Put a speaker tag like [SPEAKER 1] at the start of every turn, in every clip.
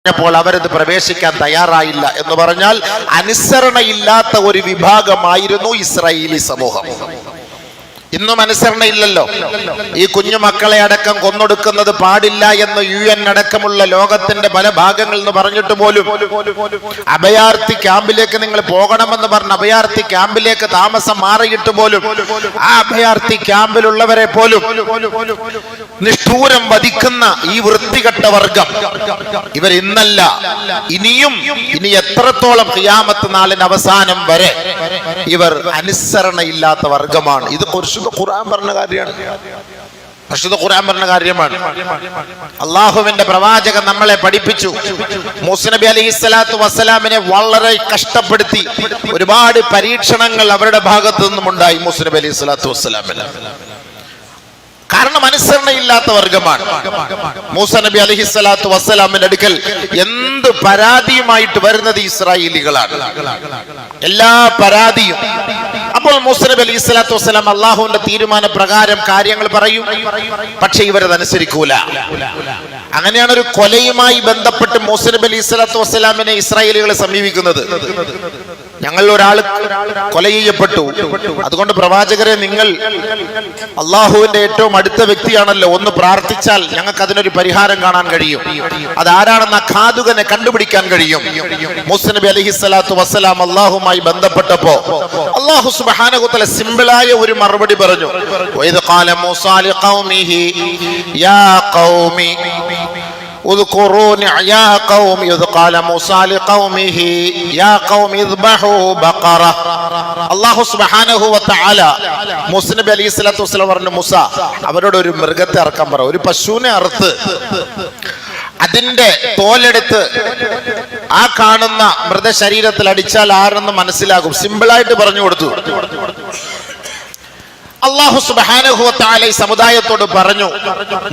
[SPEAKER 1] പ്പോൾ അവരത് പ്രവേശിക്കാൻ തയ്യാറായില്ല എന്ന് പറഞ്ഞാൽ അനുസരണയില്ലാത്ത ഒരു വിഭാഗമായിരുന്നു ഇസ്രായേലി സമൂഹം. ഇന്നും അനുസരണയില്ലല്ലോ. ഈ കുഞ്ഞു മക്കളെ അടക്കം കൊന്നൊടുക്കുന്നത് പാടില്ല എന്ന് UN അടക്കമുള്ള ലോകത്തിന്റെ പല ഭാഗങ്ങളിൽ നിന്ന് പറഞ്ഞിട്ട് പോലും അഭയാർത്ഥി ക്യാമ്പിലേക്ക് നിങ്ങൾ പോകണമെന്ന് പറഞ്ഞ് അഭയാർത്ഥി ക്യാമ്പിലേക്ക് താമസം മാറിയിട്ട് പോലും ആ അഭയാർത്ഥി ക്യാമ്പിലുള്ളവരെ പോലും നിഷ്ഠൂരം വധിക്കുന്ന ഈ വൃത്തികെട്ട വർഗം ഇവർ ഇന്നല്ല, ഇനി എത്രത്തോളം ഖിയാമത്ത് നാളിന് അവസാനം വരെ ഇവർ അനുസരണയില്ലാത്ത വർഗമാണ്. ഇത് ഖുർആൻ പറഞ്ഞ കാര്യമാണ്. പരിശുദ്ധ ഖുർആൻ പറഞ്ഞ കാര്യമാണ്. അള്ളാഹുവിന്റെ പ്രവാചകൻ നമ്മളെ പഠിപ്പിച്ചു. മൂസ നബി അലൈഹിസ്സലാത്തു വസ്സലാമിനെ വളരെ കഷ്ടപ്പെടുത്തി ഒരുപാട് പരീക്ഷണങ്ങൾ അവരുടെ ഭാഗത്തു നിന്നും ഉണ്ടായി മൂസ നബി അലൈഹിസ്സലാത്തു വസ്സലാമിന്. കാരണം അനുസരണയില്ലാത്ത വർഗമാണ്. മൂസ നബി അലൈഹിസ്സലാത്തു വസ്സലാമിന്റെ അടുക്കൽ എന്ത് പരാതിയുമായിട്ട് വരുന്നത് ഇസ്രായേലികളാണ്, എല്ലാ പരാതിയും. അപ്പോൾ മൂസ നബി അലൈഹിസ്സലാത്തു വസ്സലാം അള്ളാഹുവിന്റെ തീരുമാന പ്രകാരം കാര്യങ്ങൾ പറയും, പക്ഷെ ഇവരതനുസരിക്കൂല. അങ്ങനെയാണ് ഒരു കൊലയുമായി ബന്ധപ്പെട്ട് മൂസ നബി അലൈഹിസ്സലാത്തു വസ്സലാമിനെ ഇസ്രായേലികളെ സമീപിക്കുന്നത്. ഞങ്ങൾ ഒരാൾ കൊല ചെയ്യപ്പെട്ടു, അതുകൊണ്ട് പ്രവാചകരെ നിങ്ങൾ അള്ളാഹുവിന്റെ ഏറ്റവും അടുത്ത വ്യക്തിയാണല്ലോ, ഒന്ന് പ്രാർത്ഥിച്ചാൽ ഞങ്ങൾക്ക് അതിനൊരു പരിഹാരം കാണാൻ കഴിയും, അതാരാണെന്ന് ആ ഘാതുകനെ കണ്ടുപിടിക്കാൻ കഴിയും. മൂസ നബി അലൈഹിസ്സലാത്തു വസ്സലാം അള്ളാഹുമായി ബന്ധപ്പെട്ടപ്പോ അള്ളാഹു സുബ്ഹാനഹു വ തആല സിമ്പിളായ ഒരു മറുപടി പറഞ്ഞു. വഇദ് ഖാല മൂസാ ലിഖൗമിഹി യാ ഖൗമി اذكروني يا قوم إذ قال موسى لقومه يا قوم اذبحوا بقرة. അല്ലാഹു സുബ്ഹാനഹു വ തആല മൂസ നബി അലൈഹിസ്സലാത്തു വസ്സലാം പറഞ്ഞു, മൂസ അവരോട് ഒരു മൃഗത്തെ അറക്കാൻ പറ, ഒരു പശുവിനെ അറുത്ത് അതിന്റെ തോലെടുത്ത് ആ കാണുന്ന മൃതശരീരത്തിൽ അടിച്ചാൽ ആരെന്ന് മനസ്സിലാകും. സിമ്പിളായിട്ട് പറഞ്ഞു കൊടുത്തു. അല്ലാഹു സുബ്ഹാനഹു വ തആല ഈ സമുദായത്തോട് പറഞ്ഞു.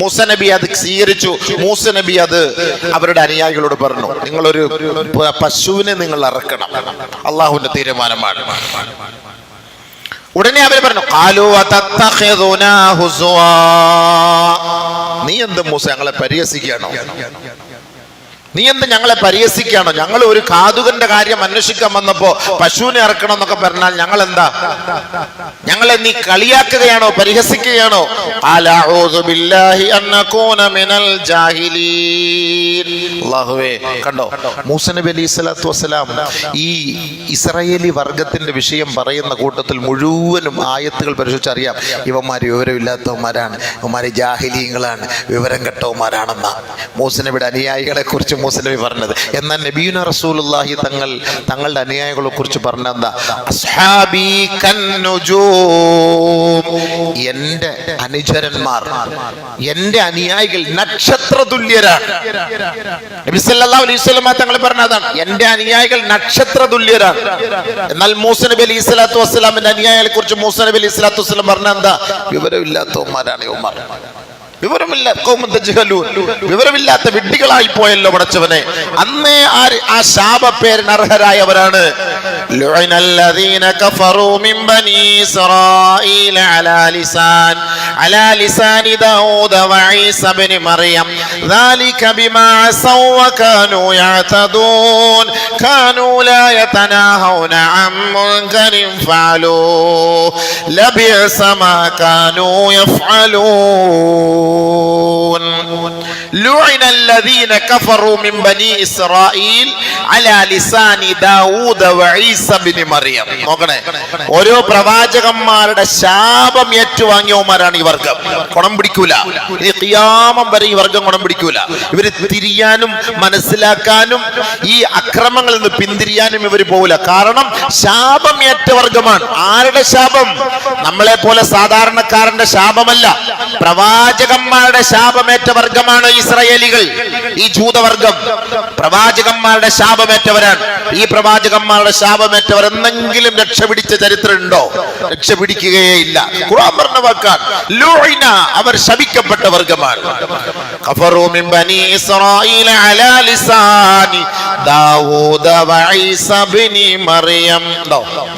[SPEAKER 1] മൂസ നബി അത് സ്വീകരിച്ചു. മൂസ നബി അത് അവരുടെ അനുയായികളോട് പറഞ്ഞു, നിങ്ങളൊരു പശുവിനെ നിങ്ങൾ അറക്കണം, അള്ളാഹുവിന്റെ തീരുമാനമാണ്. ഉടനെ അവർ പറഞ്ഞു, ഖാലൂ വതത്തഖിദുനാ ഹുസ്വാ, നീ എന്ത് മൂസ ഞങ്ങളെ പരിഹസിക്കുകയാണോ? നീ എന്ത് ഞങ്ങളെ പരിഹസിക്കുകയാണോ? ഞങ്ങൾ ഒരു ഘാതുകന്റെ കാര്യം അന്വേഷിക്കാൻ വന്നപ്പോ പശുവിനെ ഇറക്കണം എന്നൊക്കെ പറഞ്ഞാൽ ഞങ്ങൾ എന്താ, ഞങ്ങളെ നീ കളിയാക്കുകയാണോ, പരിഹസിക്കുകയാണോ? അല്ലാഹുവേ, കണ്ടോ മൂസ നബി അലൈഹിസ്സലാത്തു വസ്സലാം ഈ ഇസ്രായേലി വർഗത്തിന്റെ വിഷയം പറയുന്ന കൂട്ടത്തിൽ മുഴുവനും ആയത്തുകൾ പരിശോധിച്ചറിയാം, ഇവന്മാര് വിവരമില്ലാത്തവന്മാരാണ്, ഇവന്മാര് ജാഹിലീങ്ങളാണ്, വിവരം കെട്ടവന്മാരാണെന്ന മൂസ നബിയുടെ അനുയായികളെ കുറിച്ച് മൂസ നബി പറഞ്ഞത്. എന്നാൽ നബിയുനാ റസൂലുള്ളാഹി തങ്ങളുടെ അനുയായികളെ കുറിച്ച് പറഞ്ഞെന്താ? അസ്ഹാബി കന്നുജൂം, എന്റെ അനുചരന്മാർ, എന്റെ അനുയായികൾ നക്ഷത്ര തുല്യരാണ്. നബി സല്ലല്ലാഹു അലൈഹി വസല്ലം തങ്ങൾ പറഞ്ഞതാണ്, എന്റെ അനുയായികൾ നക്ഷത്ര തുല്യരാണ്. എന്നാൽ മൂസ നബി അലൈഹിസ്സലാത്തു വസ്സലാമിന്റെ അനുയായികളെ കുറിച്ച് മൂസ നബി അലൈഹിസ്സലാത്തു വസ്സലാം പറഞ്ഞെന്താ? വിവരമില്ലാത്തവന്മാരാണ് ഇവന്മാർ, വിവരമില്ലാത്ത വിഡ്ഢികളായി പോയല്ലോ പടച്ചവനെ. അന്നേ ആ ശാപപ്പേരിന് അർഹരായവരാണ്. ലുഅനല്ലദീന കഫറൂ മിൻ ബനീ ഇസ്രായീല അലാ ലിസാനി ദാവൂദ വഈസ ഇബ്നു മറിയം ദാലിക ബിമാ അസൗ വകാനൂ യഅതദൂൻ കാനൂ ലാ യതനാഹൗന അൻ മുൻകരിൻ ഫഅലൂ ലബിഅസ മാ കാനൂ യഫ്അലൂൻ. لعن الذين كفروا من بني إسرائيل على لسان داوود وعيسى بن مريم. നോക്കണേ, ഓരോ പ്രവാചകന്മാരുടെ ശാപം ഏറ്റുവാങ്ങിയവന്മാരാണ് ഈ വർഗം. ഗുണം പിടിക്കൂല, ഇനി ഖിയാമം വരെ ഈ വർഗം ഗുണം പിടിക്കൂല. ഇവര് തിരിയാനും മനസ്സിലാക്കാനും ഈ അക്രമങ്ങളിൽ നിന്ന് പിന്തിരിയാനും ഇവർ പോകില്ല. കാരണം ശാപം ഏറ്റ വർഗമാണ്. ആരുടെ ശാപം? നമ്മളെ പോലെ സാധാരണക്കാരന്റെ ശാപമല്ല, പ്രവാചകന്മാരുടെ ശാപമേറ്റ വർഗമാണ് ഇസ്രായേലികൾ. ഈ ജൂതവർഗം പ്രവാചകന്മാരുടെ ശാപമേറ്റവരാണ്. ഈ പ്രവാചകന്മാരുടെ ശാപമേറ്റവർ എന്തെങ്കിലും രക്ഷപിടിച്ച ചരിത്രം ഉണ്ടോ? രക്ഷപിടിക്കുകയില്ല. ഖുർആൻ പറഞ്ഞ വാക്കാണ് ലൂഇന, അവർ ശപിക്കപ്പെട്ട വർഗമാണ്. കഫറൂ മിൻ ബനീ ഇസ്രായീല അലാ ലിസാനി ദാവൂദ വഈസ ഇബ്നി മറിയം.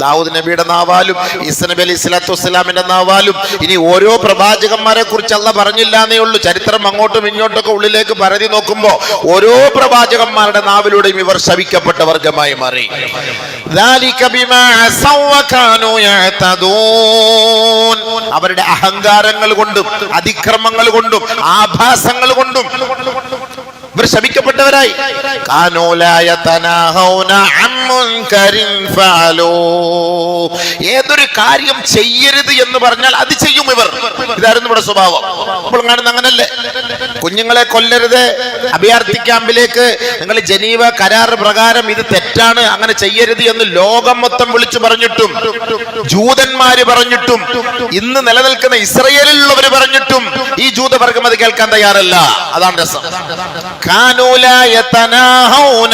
[SPEAKER 1] ദാവൂദ് നബിയുടെ നാവാലും ഈസ നബി അലൈഹി സ്വലാത്തു വസ്സലാമിന്റെ നാവാലും ഇനി ഓരോ പ്രവാചകന്മാരെ കുറിച്ച് അല്ലാഹ് പറഞ്ഞില്ല എന്നേ ഉള്ളൂ. ചരിത്രം അങ്ങോട്ടും ഇങ്ങോട്ടൊക്കെ ഉള്ളിലേക്ക് പരതി നോക്കുമ്പോ ഓരോ പ്രവാചകന്മാരുടെ നാവിലൂടെയും ഇവർ ശപിക്കപ്പെട്ട വർഗമായി മാറി. അവരുടെ അഹങ്കാരങ്ങൾ കൊണ്ടും അതിക്രമങ്ങൾ കൊണ്ടും ആഭാസങ്ങൾ കൊണ്ടും ഇവർ ശപിക്കപ്പെട്ടവരായി. ഏതൊരു കാര്യം ചെയ്യരുത് എന്ന് പറഞ്ഞാൽ അത് ചെയ്യും ഇവർ. ഇതായിരുന്നു ഇവിടെ സ്വഭാവം. നമ്മൾ കാണുന്ന അങ്ങനല്ലേ? കുഞ്ഞുങ്ങളെ കൊല്ലരുത്, അഭയാർത്ഥി ക്യാമ്പിലേക്ക് നിങ്ങൾ ജനീവ കരാർ പ്രകാരം ഇത് തെറ്റാണ്, അങ്ങനെ ചെയ്യരുത് എന്ന് ലോകം മൊത്തം വിളിച്ചു പറഞ്ഞിട്ടും, ജൂതന്മാര് പറഞ്ഞിട്ടും, ഇന്ന് നിലനിൽക്കുന്ന ഇസ്രയേലിലുള്ളവർ പറഞ്ഞിട്ടും ഈ ജൂതവർഗം അത് കേൾക്കാൻ തയ്യാറല്ല. അതാണ് രസം. كانوا لا يتناهون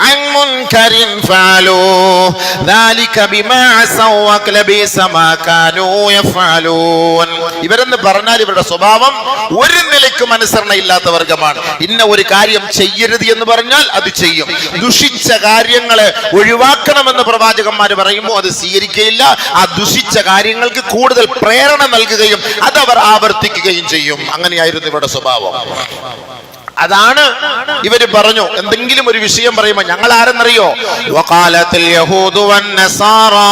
[SPEAKER 1] عن منكر فعلوه ذلك بما عصوا ولبئس ما كانوا يفعلون. ഇവരെന്ന് പറഞ്ഞാൽ ഇവരുടെ സ്വഭാവം ഒരു നിലയ്ക്കും അനുസരണ ഇല്ലാത്ത വർഗമാണ്. ഇന്ന ഒരു കാര്യം ചെയ്യരുത് എന്ന് പറഞ്ഞാൽ അത് ചെയ്യും. ദുഷിച്ച കാര്യങ്ങളെ ഒഴിവാക്കണമെന്ന് പ്രവാചകന്മാർ പറയുമ്പോൾ അത് സ്വീകരിക്കുകയില്ല. ആ ദുഷിച്ച കാര്യങ്ങൾക്ക് കൂടുതൽ പ്രേരണ നൽകുകയും അതവർ ആവർത്തിക്കുകയും ചെയ്യും. അങ്ങനെയായിരുന്നു ഇവരുടെ സ്വഭാവം. അതാണ് ഇവര് പറഞ്ഞു. എന്തെങ്കിലും ഒരു വിഷയം പറയുമ്പോ ഞങ്ങൾ ആരെന്നറിയോ? വഖാലത്തിൽ യഹൂദു വന്നസാറാ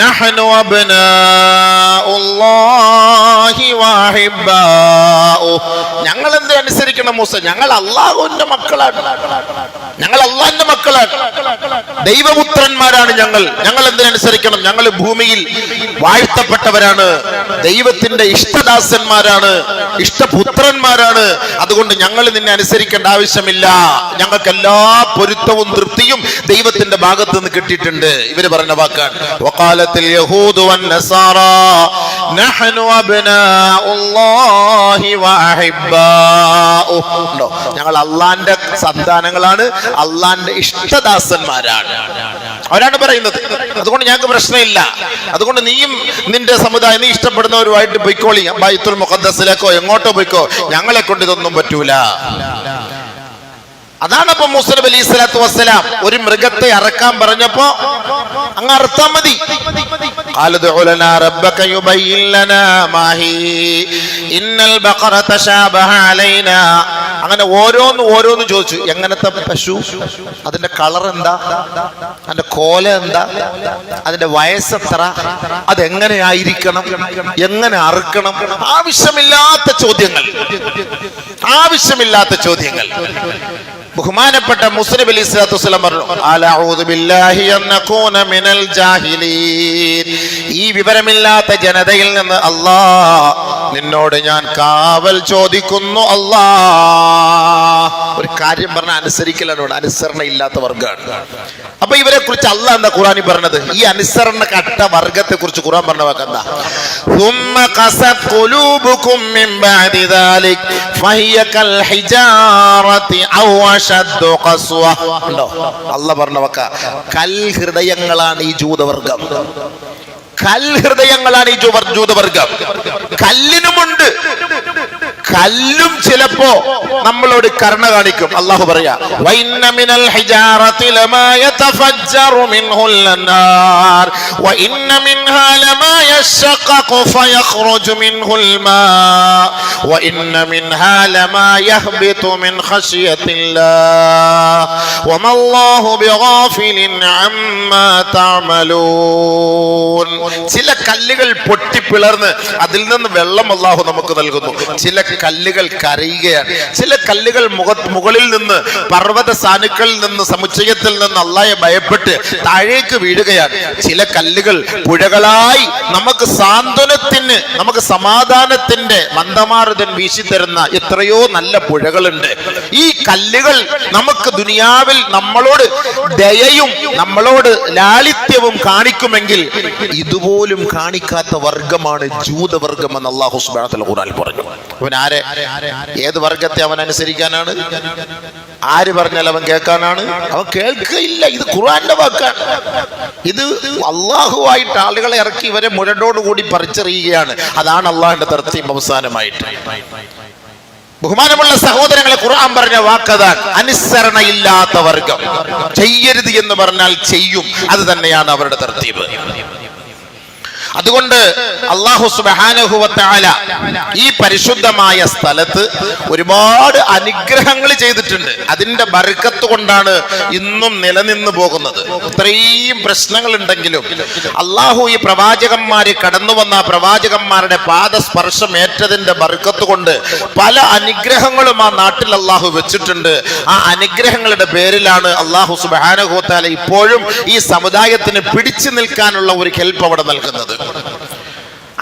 [SPEAKER 1] നഹ്നു അബ്നാഉല്ലാഹി വഹിബ്ബാഉ. ഞങ്ങൾ എന്ത് അനുസരിക്കണം മൂസ? ഞങ്ങൾ അല്ലാഹുവിന്റെ മക്കളാണ്, ഞങ്ങൾ അല്ലാഹുവിന്റെ മക്കളാണ്, ദൈവപുത്രന്മാരാണ് ഞങ്ങൾ. ഞങ്ങൾ എന്തിനനുസരിക്കണം? ഞങ്ങൾ ഭൂമിയിൽ വാഴ്ത്തപ്പെട്ടവരാണ്, ദൈവത്തിന്റെ ഇഷ്ടദാസന്മാരാണ്, ഇഷ്ടപുത്രന്മാരാണ്. അതുകൊണ്ട് ഞങ്ങൾ നിന്നെ അനുസരിക്കേണ്ട ആവശ്യമില്ല. ഞങ്ങൾക്ക് എല്ലാ പൊരുത്തവും തൃപ്തിയും ദൈവത്തിന്റെ ഭാഗത്ത് നിന്ന് കിട്ടിയിട്ടുണ്ട്. ഇവര് പറഞ്ഞ വാക്കാണ് വഖാലത്തിൽ യഹൂദു വന്നസാറാ നഹ്നു അബ്നാഉല്ലാഹി വഅഹിബ്ബാഉ. ഞങ്ങൾ അല്ലാഹുവിന്റെ സന്താനങ്ങളാണ്, അല്ലാഹുവിന്റെ ഇഷ്ടദാസന്മാരാണ്, അവരാണ് പറയുന്നത്. അതുകൊണ്ട് ഞങ്ങൾക്ക് പ്രശ്നമില്ല. അതുകൊണ്ട് നീയും നിന്റെ സമുദായം നീ ഇഷ്ടപ്പെടുന്നവരുമായിട്ട് പോയിക്കോളി, ബൈത്തുൽ മുഖദ്ദസിലേക്കോ എങ്ങോട്ടോ പോയിക്കോ, ഞങ്ങളെ കൊണ്ട് ഇതൊന്നും പറ്റൂല. അതാണ് അപ്പൊ മൂസ നബി അലൈഹി സ്വലാത്തു വസ്സലാം ഒരു മൃഗത്തെ അറക്കാൻ പറഞ്ഞപ്പോ അങ്ങ് അറുത്താ മതി. അങ്ങനെ ഓരോന്ന് ചോദിച്ചു. എങ്ങനത്തെ പശു, അതിന്റെ കളർ എന്താ, അതിന്റെ കോല എന്താ, അതിന്റെ വയസ്സെത്ര, അതെങ്ങനെയായിരിക്കണം, എങ്ങനെ അറുക്കണം, ആവശ്യമില്ലാത്ത ചോദ്യങ്ങൾ. ബഹുമാനപ്പെട്ട മൂസ നബി അലൈഹി സ്വലാത്തു വസ്സലാം പറഞ്ഞു അലഊദു ബില്ലാഹി അൻ നകൂന മിനൽ ജാഹിലീൻ. ഈ വിവരമില്ലാത്ത ജനതയിൽ നിന്ന് അല്ലാഹ് നിന്നോട് ഞാൻ കാവൽ ചോദിക്കുന്നു. അല്ലാഹ് ഒരു കാര്യം പറഞ്ഞ അനുസരിക്കലാണ്, അനുസരണ ഇല്ലാത്ത വർഗ്ഗമാണ്. അപ്പൊ ഇവരെ കുറിച്ച് അല്ലാഹ് എന്താ ഖുർആനിൽ പറഞ്ഞത്? ഈ അനുസരണ കട്ട വർഗത്തെ കുറിച്ച് ഖുർആൻ പറഞ്ഞ വാക്കെന്താ? ثم قست قلوبكم من بعد ذلك فهي كالحجارة أو أشد قسوة. അല്ലാഹ് പറഞ്ഞ വാക്ക കൽ ഹൃദയങ്ങളാണ് ഈ ജൂതവർഗം. കൽഹൃദയങ്ങളാണ് ഈ ജൂതവർഗം. കല്ലിനുമുണ്ട്, കല്ലും ചിലപ്പോ നമ്മളോട് കരുണ കാണിക്കും. അല്ലാഹു പറയാ വഇന്ന മിനൽ ഹിജാറതി ലമാ യതഫജ്ജറു മിൻഹുൽ നാർ വഇന്ന മിൻഹാ ലമാ യശഖഖു ഫയഖ്റുജു മിൻഹുൽ മാ വഇന്ന മിൻഹാ ലമാ യഹ്ബിതു മിൻ ഖശിയത്തില്ലാഹ് വമല്ലാഹു ബിഗാഫിലിൻ അമ്മാ തഅമലൂൻ. ചില കല്ലുകൾ പൊട്ടിപ്പിളർന്ന് അതിൽ നിന്ന് വെള്ളം അല്ലാഹു നമുക്ക് നൽകുന്നു. ചില കല്ലുകൾ കരയുകയാണ്. ചില കല്ലുകൾ മുകളിൽ നിന്ന് പർവ്വത സാനുക്കളിൽ നിന്ന് സമുച്ചയത്തിൽ നിന്ന് അല്ലാഹയെ ഭയപ്പെട്ട് താഴേക്ക് വീഴുകയാണ്. ചില കല്ലുകൾ പുഴകളായി നമുക്ക് സാന്ത്വനത്തിന്, നമുക്ക് സമാധാനത്തിന്റെ മന്ദമാരുതൻ വീശിത്തരുന്ന എത്രയോ നല്ല പുഴകളുണ്ട്. ഈ കല്ലുകൾ നമുക്ക് ദുനിയാവിൽ നമ്മളോട് ദയയും നമ്മളോട് ലാളിത്യവും കാണിക്കുമെങ്കിൽ ഇതുപോലും കാണിക്കാത്ത വർഗമാണ് ജൂതവർഗം എന്ന് അല്ലാഹു സുബ്ഹാനഹു വ തആല ഖുർആനിൽ പറഞ്ഞു. അവൻ ഏത് വർഗത്തെ അവൻ അനുസരിക്കാനാണ്? ആര് പറഞ്ഞാൽ അവൻ കേൾക്കാനാണ്? അവൻ കേൾക്കുകയില്ല. ഇത് ഖുർആന്റെ വാക്കാണ്. ഇത് അള്ളാഹുവായിട്ട് ആളുകളെ ഇറക്കി ഇവരെ മുരടോടുകൂടി പറിച്ചെറിയുകയാണ്. അതാണ് അള്ളാഹിന്റെ തർത്തീബ് അവസാനമായിട്ട്. ബഹുമാനമുള്ള സഹോദരങ്ങളെ, ഖുർആൻ പറഞ്ഞ വാക്കതാണ് അനുസരണയില്ലാത്ത വർഗം. ചെയ്യരുത് എന്ന് പറഞ്ഞാൽ ചെയ്യും, അത് തന്നെയാണ് അവരുടെ തർത്തീബ്. അതുകൊണ്ട് അല്ലാഹു സുബ്ഹാനഹു വ തആല ഈ പരിശുദ്ധമായ സ്ഥലത്ത് ഒരുപാട് അനുഗ്രഹങ്ങൾ ചെയ്തിട്ടുണ്ട്. അതിന്റെ ബർക്കത്ത് കൊണ്ടാണ് ഇന്നും നിലനിന്ന് പോകുന്നത്. ഇത്രയും പ്രശ്നങ്ങൾ ഉണ്ടെങ്കിലും അല്ലാഹു ഈ പ്രവാചകന്മാര് കടന്നു വന്ന പ്രവാചകന്മാരുടെ പാദസ്പർശം ഏറ്റതിന്റെ ബർക്കത്ത് കൊണ്ട് പല അനുഗ്രഹങ്ങളും ആ നാട്ടിൽ അല്ലാഹു വെച്ചിട്ടുണ്ട്. ആ അനുഗ്രഹങ്ങളുടെ പേരിലാണ് അല്ലാഹു സുബ്ഹാനഹു വ തആല ഇപ്പോഴും ഈ സമുദായത്തിന് പിടിച്ചു നിൽക്കാനുള്ള ഒരു ഹെൽപ്പ് അവിടെ നൽകുന്നത്.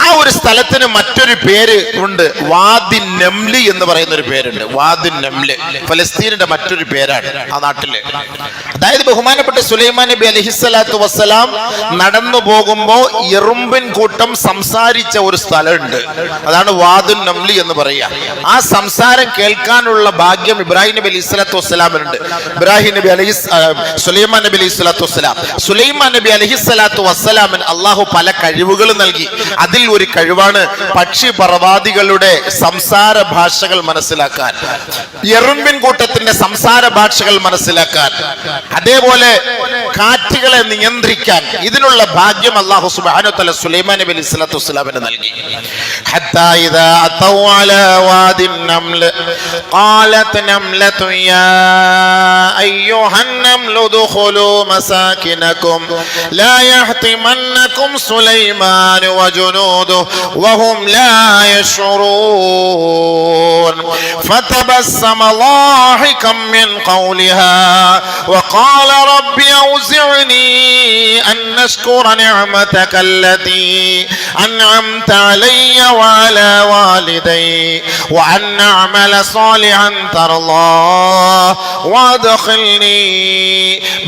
[SPEAKER 1] ആ ഒരു സ്ഥലത്തിന് മറ്റൊരു പേര് ഉണ്ട്, വാദി നംല് എന്ന് പറയുന്ന ഒരു പേരുണ്ട്. വാദി നംല് ഫലസ്തീനിന്റെ മറ്റൊരു പേരാണ് ആ നാട്ടില്. അതായത് ബഹുമാനപ്പെട്ട സുലൈമാൻ നബി അലൈഹിസ്സലാത്തു വസ്സലാം നടന്നു പോകുമ്പോ എറുമ്പിൻ കൂട്ടം സംസാരിച്ച ഒരു സ്ഥലമുണ്ട്, അതാണ് വാദി നംല് എന്ന് പറയുക. ആ സംസാരം കേൾക്കാനുള്ള ഭാഗ്യം ഇബ്രാഹിം നബി അലൈഹി സ്വലാത്തു വസ്സലാമിനുണ്ട്. സുലൈമാൻ നബി അലൈഹി സ്വലാത്തു വസ്സലാം സുലൈമാൻ നബി അലൈഹിസ്സലാത്തു വസ്സലാമിന് അള്ളാഹു പല കഴിവുകൾ നൽകി. അതിൽ ഒരു കഴിവാണ് പക്ഷി പറവാദികളുടെ സംസാര ഭാഷകൾ മനസ്സിലാക്കാൻ, എറുമ്പിൻ കൂട്ടത്തിന്റെ സംസാര ഭാഷകൾ മനസ്സിലാക്കാൻ, അതേപോലെ കാറ്റുകളെ നിയന്ത്രിക്കാൻ. ഇതിനുള്ള ഭാഗ്യം അല്ലാഹു സുബ്ഹാനഹു വ തആല സുലൈമാൻ നബി അലൈഹി സ്വലാത്തു വസ്സലാമിന് നൽകി. ഹത്താ ഇദാ അതൗ അലാ വാദിൻ നംൽ ഖാലത് നംലതു യാ അയ്യുഹൻ നംലു ദുഖുലൂ മസാകിനകും ലാ യഹ്തിമന്നകും സുലൈമാൻ വജുനൂദുഹു وهم لا يشعرون فتبسم ضاحكا من قولها وقال رب أوزعني أن أشكر نعمتك التي أنعمت علي وعلى والدي وأن أعمل صالحا ترضاه وأدخلني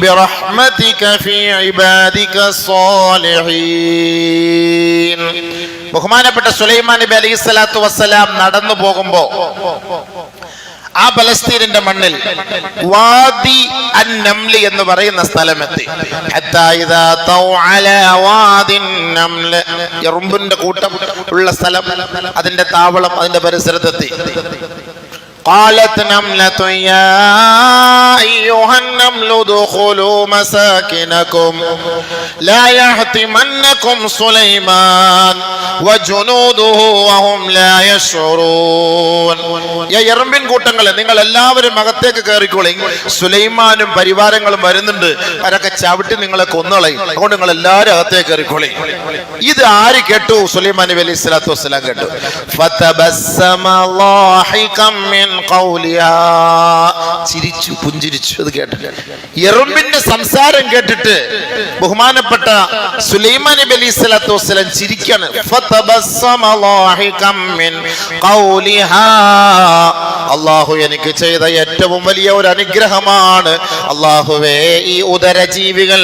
[SPEAKER 1] برحمتك في عبادك الصالحين. ബഹുമാനപ്പെട്ട സുലൈമാൻ നബി അലൈഹി സ്വലാത്തു വസ്സലാം നടന്നു പോകുമ്പോ ആ പലസ്തീനിന്റെ മണ്ണിൽ വാദി അൻ-നംല് എന്ന് പറയുന്ന സ്ഥലമെത്തി. ഹത്താ ഇദാ തൗ അലാ വാദിൻ നംല്, എറുമ്പിന്റെ കൂട്ടം ഉള്ള സ്ഥലം, അതിന്റെ താവളം, അതിന്റെ പരിസരത്തെത്തി. قالت نملة يا أيها النمل ادخلوا مساكنكم لا يحطمنكم سليمان وجنوده وهم لا يشعرون. എറുമ്പിൻ കൂട്ടങ്ങളെ, നിങ്ങൾ എല്ലാവരും അകത്തേക്ക് കയറിക്കോളി, സുലൈമാനും പരിവാരങ്ങളും വരുന്നുണ്ട്, അവരൊക്കെ ചവിട്ടി നിങ്ങളെ കൊന്നുകളയും, അതുകൊണ്ട് നിങ്ങൾ എല്ലാവരും അകത്തേക്ക് കയറിക്കോളി. ഇത് ആര് കേട്ടു? സുലൈമാൻ നബി അലൈഹി സ്വലാത്തു വസ്സലാം കേട്ടു. ഫതബസ്സമ ളാഹികം മിൻ ഖൗലിഹാ, ചിരിച്ചു, പുഞ്ചിരിച്ചു. അത് കേട്ടിട്ട് എറുമ്പിന്റെ സംസാരം കേട്ടിട്ട് ബഹുമാനപ്പെട്ട സുലൈമാൻ നബി അലൈഹി സ്വലാത്തു വസ്സലാം ചിരിക്കാണ്. ഫതബസ്സമ ളാഹികം മിൻ ഖൗലിഹാ, അല്ലാഹു എനിക്ക് ചെയ്ത ഏറ്റവും വലിയ ഒരു അനുഗ്രഹമാണ്. അല്ലാഹുവേ, ഈ ഉദരജീവികൾ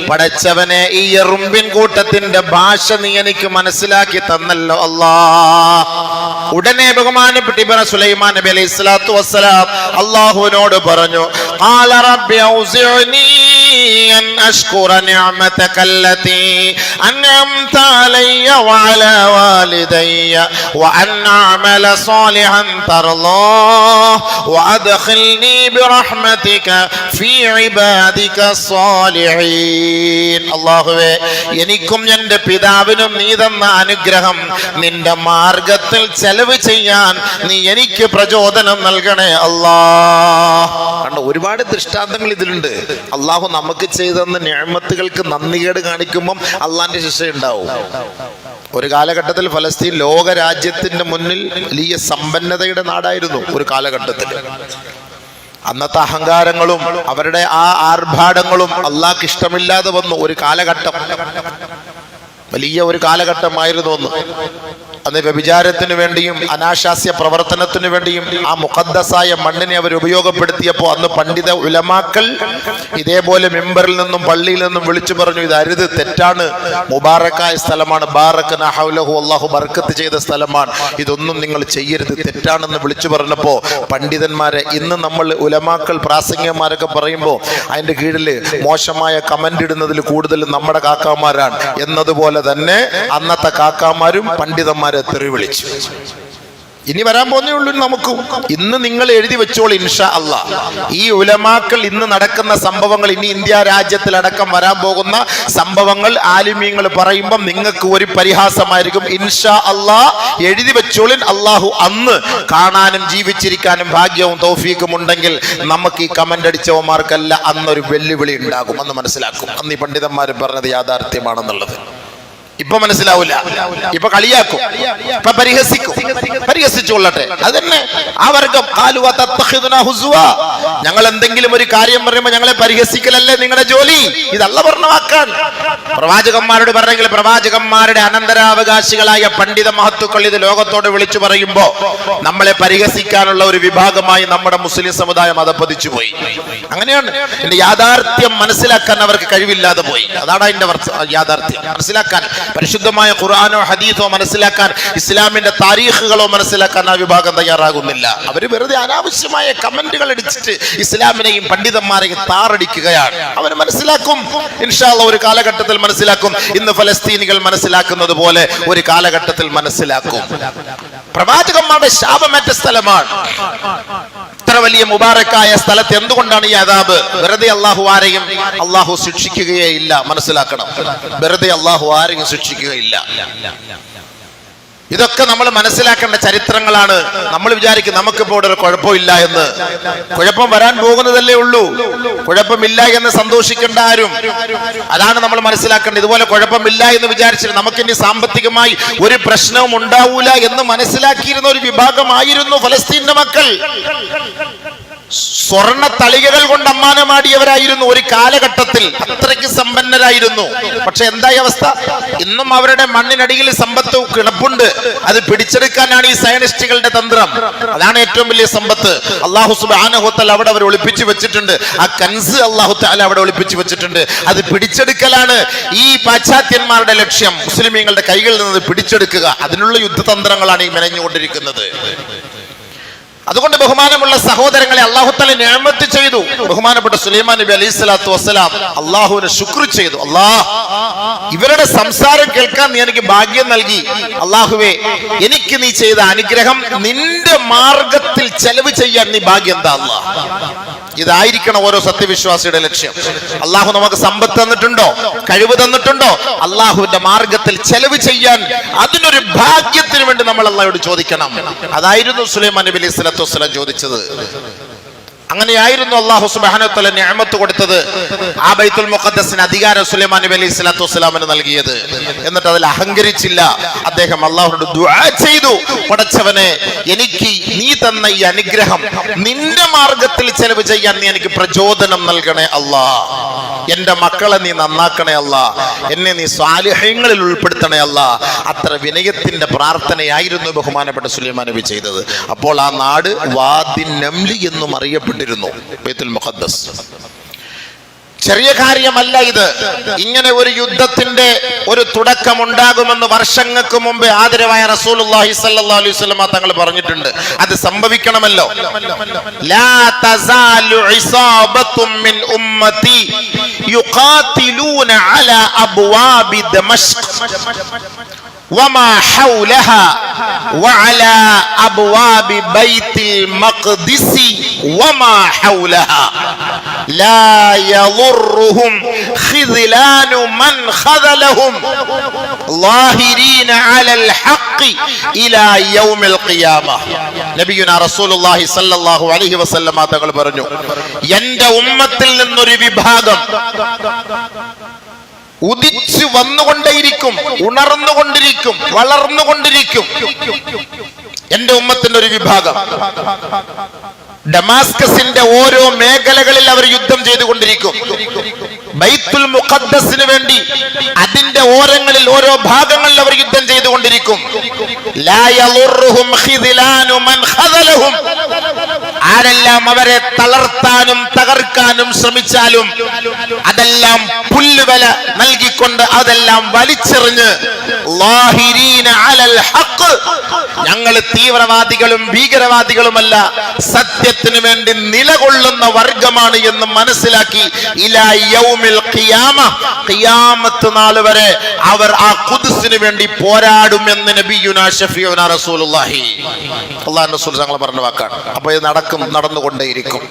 [SPEAKER 1] പടച്ചവനെ, ഈ എറുമ്പിൻ കൂട്ടത്തിന്റെ ഭാഷ നീ എനിക്ക് മനസ്സിലാക്കി തന്നല്ലോ അല്ലാ. ഉടനെ ബഹുമാനപ്പെട്ട സുലൈമാൻ നബി അലൈഹി സ്വലാത്തു വസ്സലാം അല്ലാഹുവിനോട് പറഞ്ഞു, ഖാല റബ്ബി ഔസിഉനി അൻ അഷ്കുറ നിഅമതക അല്ലതി അൻഅംത അലയ്യ വഅലാ വാലിദയ്യ വഅൻ അഅമല സാലിഹൻ തർളാഹ് വഅദ്ഖിൽനി ബിറഹ്മതിക ഫീ ഇബാദിക സ്സാലിഹീൻ. അല്ലാഹുവേ, എനിക്കും എൻ്റെ പിതാവിനും നീ തന്ന അനുഗ്രഹം, നിന്റെ മാർഗത്തിൽ ചെലവ് ചെയ്യാൻ നീ എനിക്ക് പ്രചോദനം നൽകണേ അല്ലാഹ്. കണ്ടോ, ഒരുപാട് ദൃഷ്ടാന്തങ്ങൾ ഇതിലുണ്ട്. അള്ളാഹു നമുക്ക് ചെയ്തെന്ന നിഅമത്തുകൾക്ക് നന്ദികേട് കാണിക്കുമ്പം അള്ളാന്റെ ശിക്ഷ ഉണ്ടാവും. ഒരു കാലഘട്ടത്തിൽ ഫലസ്തീൻ ലോക രാജ്യത്തിന്റെ മുന്നിൽ വലിയ സമ്പന്നതയുടെ നാടായിരുന്നു. ഒരു കാലഘട്ടത്തിൽ അന്നത്തെ അഹങ്കാരങ്ങളും അവരുടെ ആ ആർഭാടങ്ങളും അള്ളാഹ്ക്ക് ഇഷ്ടമില്ലാതെ വന്നു. ഒരു കാലഘട്ടം, വലിയ ഒരു കാലഘട്ടമായിരുന്നു ഒന്ന്. അന്ന് വ്യഭിചാരത്തിന് വേണ്ടിയും അനാശാസ്യ പ്രവർത്തനത്തിന് വേണ്ടിയും ആ മുഖദ്ദസായ മണ്ണിനെ അവർ ഉപയോഗപ്പെടുത്തിയപ്പോൾ അന്ന് പണ്ഡിത ഉലമാക്കൾ ഇതേപോലെ മെമ്പറിൽ നിന്നും പള്ളിയിൽ നിന്നും വിളിച്ചു പറഞ്ഞു, ഇത് അരുത്, തെറ്റാണ്, മുബാറക്കായ സ്ഥലമാണ്, ബാറക്കന ഹൗലഹു, അല്ലാഹു ബർക്കത്ത് ചെയ്ത സ്ഥലമാണ്, ഇതൊന്നും നിങ്ങൾ ചെയ്യരുത്, തെറ്റാണെന്ന് വിളിച്ചു പറഞ്ഞപ്പോൾ പണ്ഡിതന്മാരെ, ഇന്ന് നമ്മൾ ഉലമാക്കൾ പ്രാസംഗികന്മാരൊക്കെ പറയുമ്പോൾ അതിന്റെ കീഴിൽ മോശമായ കമന്റ് ഇടുന്നതിൽ കൂടുതൽ നമ്മുടെ കാക്കാമാരാണ് എന്നതുപോലെ തന്നെ അന്നത്തെ കാക്കാമാരും പണ്ഡിതന്മാരെ തെറി വിളിച്ചു. ഇനി വരാൻ പോകുന്നേ ഉള്ളൂ നമുക്കും. ഇന്ന് നിങ്ങൾ എഴുതി വെച്ചോളൂ ഇൻഷാ അല്ലാ. ഈ ഉലമാക്കൾ ഇന്ന് നടക്കുന്ന സംഭവങ്ങൾ, ഇനി ഇന്ത്യ രാജ്യത്തിലടക്കം വരാൻ പോകുന്ന സംഭവങ്ങൾ ആലിമീങ്ങൾ പറയുമ്പോൾ നിങ്ങൾക്ക് ഒരു പരിഹാസമായിരിക്കും. ഇൻഷാ അല്ലാ എഴുതി വെച്ചോളിൻ. അള്ളാഹു അന്ന് കാണാനും ജീവിച്ചിരിക്കാനും ഭാഗ്യവും തൗഫീഖും ഉണ്ടെങ്കിൽ നമുക്ക് ഈ കമന്റ് അടിച്ചവന്മാർക്കല്ല അന്നൊരു വെല്ലുവിളി ഉണ്ടാകും. അന്ന് മനസ്സിലാക്കും അന്ന് ഈ പണ്ഡിതന്മാർ പറഞ്ഞത് യാഥാർത്ഥ്യമാണെന്നുള്ളത്. ഇപ്പൊ മനസ്സിലാവില്ല, ഇപ്പൊ കളിയാക്കും, ഇപ്പൊ പരിഹസിക്കും. പരിഹസിച്ചുകൊള്ളട്ടെ, അതന്നെ ആ വർഗം. ഞങ്ങൾ എന്തെങ്കിലും ഒരു കാര്യം പറയുമ്പോൾ ഞങ്ങളെ പരിഹസിക്കലല്ലേ നിങ്ങളുടെ ജോലി? ഇതല്ല പറഞ്ഞ വാക്കാൻ. പ്രവാചകന്മാരോട് പറഞ്ഞെങ്കിൽ പ്രവാചകന്മാരുടെ അനന്തരാവകാശികളായ പണ്ഡിത മഹത്തുക്കൾ ഇത് ലോകത്തോട് വിളിച്ചു പറയുമ്പോ നമ്മളെ പരിഹസിക്കാനുള്ള ഒരു വിഭാഗമായി നമ്മുടെ മുസ്ലിം സമുദായം അതപ്പതിച്ചു പോയി. അങ്ങനെയാണ്. എന്റെ യാഥാർത്ഥ്യം മനസ്സിലാക്കാൻ അവർക്ക് കഴിവില്ലാതെ പോയി. അതാണ് അതിന്റെ യാഥാർത്ഥ്യം. മനസ്സിലാക്കാൻ പരിശുദ്ധമായ ഖുർആനോ ഹദീസോ മനസ്സിലാക്കാൻ, ഇസ്ലാമിന്റെ താരീഖുകളോ മനസ്സിലാക്കാൻ ആ വിഭാഗം തയ്യാറാകുന്നില്ല. അവർ വെറുതെ അനാവശ്യമായ കമന്റുകൾ അടിച്ചിട്ട് ഇസ്ലാമിനെയും പണ്ഡിതന്മാരെയും താറടിക്കുകയാണ്. അവർ മനസ്സിലാക്കും ഇൻഷാ അല്ലാഹ്, ഒരു കാലഘട്ടത്തിൽ മനസ്സിലാക്കും. ഇന്ന് ഫലസ്തീനികൾ മനസ്സിലാക്കുന്നത് പോലെ ഒരു കാലഘട്ടത്തിൽ മനസ്സിലാക്കും. പ്രവാചകന്മാരുടെ ശാപമേറ്റ സ്ഥലമാണ്. ഇത്ര വലിയ മുബാറക്കായ സ്ഥലത്ത് എന്തുകൊണ്ടാണ് ഈ അദാബ്? വെറുതെ അള്ളാഹു ആരെയും അള്ളാഹു ശിക്ഷിക്കുകയേ ഇല്ല. മനസ്സിലാക്കണം, വെറുതെ അള്ളാഹു ആരെയും ശിക്ഷിക്കുകയില്ല. ഇതൊക്കെ നമ്മൾ മനസ്സിലാക്കേണ്ട ചരിത്രങ്ങളാണ്. നമ്മൾ വിചാരിക്കും നമുക്കിപ്പോൾ ഇവിടെ ഒരു കുഴപ്പമില്ല എന്ന്. കുഴപ്പം വരാൻ പോകുന്നതല്ലേ ഉള്ളൂ. കുഴപ്പമില്ല എന്ന് സന്തോഷിക്കേണ്ട ആരും. അതാണ് നമ്മൾ മനസ്സിലാക്കേണ്ടത്. ഇതുപോലെ കുഴപ്പമില്ല എന്ന് വിചാരിച്ചിട്ട് നമുക്കിനി സാമ്പത്തികമായി ഒരു പ്രശ്നവും ഉണ്ടാവൂല എന്ന് മനസ്സിലാക്കിയിരുന്ന ഒരു വിഭാഗമായിരുന്നു ഫലസ്തീന്റെ മക്കൾ. സ്വർണ്ണ തളികകൾ കൊണ്ട് അമ്മാനമാടിയവരായിരുന്നു ഒരു കാലഘട്ടത്തിൽ. അത്രയ്ക്ക് സമ്പന്നരായിരുന്നു. പക്ഷെ എന്തായി അവസ്ഥ? ഇന്നും അവരുടെ മണ്ണിനടിയിൽ സമ്പത്ത് കിടപ്പുണ്ട്. അത് പിടിച്ചെടുക്കാനാണ് ഈ സയനിസ്റ്റുകളുടെ തന്ത്രം. അതാണ് ഏറ്റവും വലിയ സമ്പത്ത്. അല്ലാഹു സുബ്ഹാനഹു വ തആല അവിടെ അവർ ഒളിപ്പിച്ചു വെച്ചിട്ടുണ്ട്. ആ കൻസ് അല്ലാഹു തആല അവിടെ ഒളിപ്പിച്ചു വെച്ചിട്ടുണ്ട്. അത് പിടിച്ചെടുക്കലാണ് ഈ പാശ്ചാത്യന്മാരുടെ ലക്ഷ്യം. മുസ്ലിമീങ്ങളുടെ കൈകളിൽ നിന്ന് പിടിച്ചെടുക്കുക. അതിനുള്ള യുദ്ധതന്ത്രങ്ങളാണ് ഈ മെനഞ്ഞുകൊണ്ടിരിക്കുന്നത്. അതുകൊണ്ട് ബഹുമാനമുള്ള സഹോദരങ്ങളെ, അല്ലാഹു തആല നിഅമത്ത് ചെയ്തു. ബഹുമാനപ്പെട്ട സുലൈമാൻ നബി അലൈഹി സ്വലാത്തു വസ്സലാം അല്ലാഹുവിനെ ശുക്ർ ചെയ്തു. അല്ലാഹ്, ഇവരുടെ സംസാരം കേൾക്കാൻ നീ എനിക്ക് ഭാഗ്യം നൽകി. അല്ലാഹുവേ, എനിക്ക് നീ ചെയ്ത അനുഗ്രഹം, നിന്റെ മാർഗത്തിൽ ചെലവ് ചെയ്യാൻ നീ ഭാഗ്യം എന്താ അല്ലാഹ്. ഇതായിരിക്കണം ഓരോ സത്യവിശ്വാസിയുടെ ലക്ഷ്യം. അല്ലാഹു നമുക്ക് സമ്പത്ത് തന്നിട്ടുണ്ടോ, കഴിവ് തന്നിട്ടുണ്ടോ? അല്ലാഹുവിന്റെ മാർഗത്തിൽ ചെലവ് ചെയ്യാൻ, അതിനൊരു ഭാഗ്യത്തിന് വേണ്ടി നമ്മൾ അല്ലാഹുവോട് ചോദിക്കണം. അതായിരുന്നു സുലൈമാൻ നബി അലൈഹി സ്വലാത്തു വസ്സലാം ചോദിച്ചത്. അങ്ങനെയായിരുന്നു അല്ലാഹു സുബ്ഹാനഹു വ തആല നിഅമത്ത് കൊടുത്തത്. ആ ബൈത്തുൽ മുഖദ്ദസിന് അധികാരം സുലൈമാൻ നബി അലൈഹി സ്വലാത്തു വസ്സലാമിന് നൽകിയത്. എന്നിട്ട് അതിൽ അഹങ്കരിച്ചില്ല. അദ്ദേഹം അല്ലാഹുവോട് ദുആ ചെയ്തു, പടച്ചവനെ, എനിക്ക് നീ തന്ന ഈ അനുഗ്രഹം, നിന്റെ മാർഗത്തിൽ ചെലവ് ചെയ്യാൻ നീ എനിക്ക് പ്രചോദനം നൽകണേ അല്ലാ. എന്റെ മക്കളെ നീ നന്നാക്കണേ അല്ലാ. എന്നെ നീ സ്വാലിഹീങ്ങളിൽ ഉൾപ്പെടുത്തണേ അല്ലാ. അത്ര വിനയത്തിന്റെ പ്രാർത്ഥനയായിരുന്നു ബഹുമാനപ്പെട്ട സുലൈമാൻ നബി ചെയ്തത്. അപ്പോൾ ആ നാട് വാദി നംലി എന്നും അറിയപ്പെട്ടു ബൈത്തുൽ മുഖദ്ദസ്. ചെറിയ കാര്യമല്ല ഇത്. ഇങ്ങനെ ഒരു യുദ്ധത്തിന്റെ ഒരു തുടക്കം ഉണ്ടാകുമെന്ന് വർഷങ്ങൾക്ക് മുമ്പ് ആദരവായ റസൂലുള്ളാഹി സ്വല്ലല്ലാഹു അലൈഹി വസല്ലം തങ്ങൾ പറഞ്ഞിട്ടുണ്ട്. അത് സംഭവിക്കണമല്ലോ. ലാ തസാലു ഇസാബത്തും മിൻ ഉമ്മതി യുഖാതിലൂന അലാ അബ്വാബി ദമശ്ക് وما حولها وعلى أبواب بيت المقدس وما حولها لا يضرهم خذلان من خذلهم ظاهرين على الحق إلى يوم القيامة. നബിയുനാ റസൂലുള്ളാഹി സ്വല്ലല്ലാഹു അലൈഹി വസല്ലം തങ്ങൾ പറഞ്ഞു, എന്റെ ഉമ്മത്തിൽ നിന്നൊരു വിഭാഗം ഉദിച്ചു വന്നുകൊണ്ടേയിരിക്കും, ഉണർന്നുകൊണ്ടിരിക്കും, വളർന്നുകൊണ്ടിരിക്കും. എന്റെ ഉമ്മത്തിന്റെ ഒരു വിഭാഗം ഡമാസ്കസിന്റെ ഓരോ മേഖലകളിൽ അവർ യുദ്ധം ചെയ്തുകൊണ്ടിരിക്കും. ബൈത്തുൽ മുഖദ്ദസിന് വേണ്ടി അതിന്റെ ഓരങ്ങളിൽ, ഓരോ ഭാഗങ്ങളിൽ അവർ യുദ്ധം ചെയ്തുകൊണ്ടിരിക്കും. ലാ യളുറുഹും ഖിദ്ലാനു മൻ ഖദലഹും. ആരെല്ലാം അവരെ തളർത്താനും തകർക്കാനും ശ്രമിച്ചാലും അതെല്ലാം പുല്ലുവില നൽകിക്കൊണ്ട് അതെല്ലാം വലിച്ചെറിഞ്ഞ് ളാഹിരീന അലൽ ഹഖ്, ഞങ്ങൾ തീവ്രവാദികളും ഭീകരവാദികളുമല്ല, സത്യത്തിന് വേണ്ടി നിലകൊള്ളുന്ന വർഗമാണ് എന്ന് മനസ്സിലാക്കി ഇലാ യൗമിൽ ഖിയാമ, ഖിയാമത്ത് നാൾ വരെ അവർ ആ ഖുദ്സിന് വേണ്ടി പോരാടുമെന്ന് നബിയുനാ ശഫീഉനാ റസൂലുള്ളാഹി അല്ലാഹു റസൂൽ തങ്ങൾ പറഞ്ഞ വാക്കാണ്. അപ്പോൾ ഇത് നടന്നുകൊണ്ടേയിരിക്കും.